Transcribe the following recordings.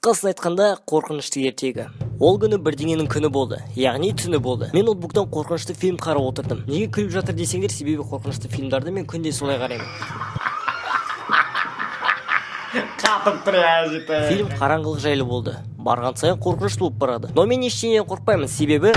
Қысқасын айтқанда, қорқынышты ертегі. Ол күні бірдеңенің күні болды, яғни түні болды. Мен ноутбуктан қорқынышты фильм қарап отырдым. Неге күліп жатыр десеңдер, себебі қорқынышты фильмдарды мен күнде солай қараймын. Фильм қараңғылық жайлы болды. Барған сайын қорқынышты болып барады. Но мен ештеңеден қорқпаймын, себебі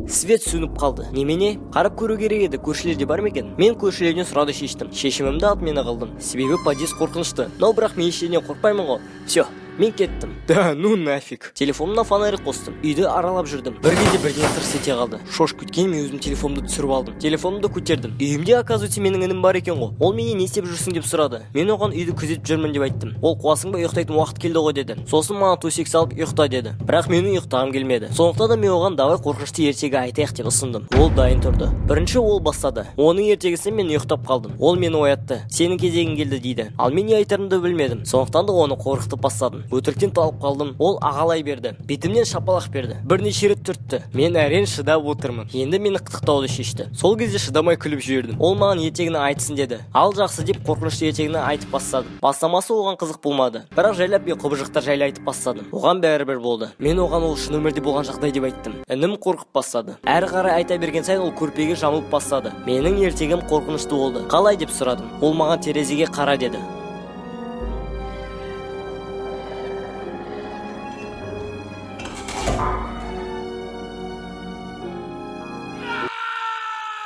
свет сөніп қалды. Немене? Қарап көру керек еді, көршілерде бар ма екен? Мен көршілерден сұрауды шештім. Шешімімді алып мені қылдым. Себебі подъезд қорқынышты. Но бірақ мен ештеңеден қорқпаймын ғой. Все, мен кеттім. Да, ну нафиг. Телефонымна фонарик қостым. Үйді аралап жүрдім. Бір кезде бірдеңе тырс ете қалды. Шошып кеткен, мен өзім телефонымды түсіріп алдым. Телефонымды көтердім. Үйімде, оказывается, менің інім бар екен ғой. Ол менен не істеп жүрсің деп сұрады. Мен оған үйді күзетіп жүрмін деп айттым. Ол қуасың ба, ұйықтайтын уақыт келді ғой деді. Сосын маған төсек салып ұйықта деді. Бірақ менің ұйықтағым келмеді. Сондықтан да мен оған давай қорқынышты ертегі айтайық деп ұсындым. Ол дайын тұрды. Бірінші ол бастады. Оның ертегісін мен ұйықтап қалдым. Ол мені оятты. Сенің кезегің келді дейді. Ал мен не айтарымды білмедім. Сондықтан да оны қорқытып бастадым. Өтіріктен талып қалдым. Ол ағалай берді. Бетімнен шапалақ берді. Бірнеше рет түртті. Мен әрең шыдап отырмын. Енді мені қытықтауды шешті. Сол кезде шыдамай күліп жібердім. Ол маған ертегіні айтсын деді. Ал жақсы деп қорқынышты ертегіні айтып бастадым. Бастамасы оған қызық болмады. Бірақ жайлап мен құбыжықтар жайлы айтып бастадым. Оған бәрібір болды. Мен оған ол шын өмірде болған жағдай деп айттым. Інім қорқып бастады. Әрі қарай айта берген сайын ол көрпеге жамылып бастады. Менің ертегім қорқынышты болды. Қалай деп сұрадым. Ол маған терезеге қара деді.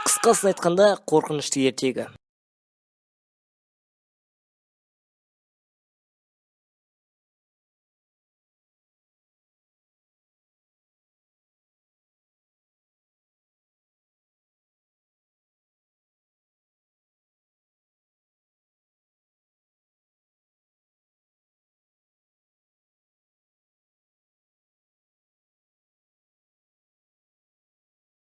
Қысқасын айтқанда, қорқынышты ертегі.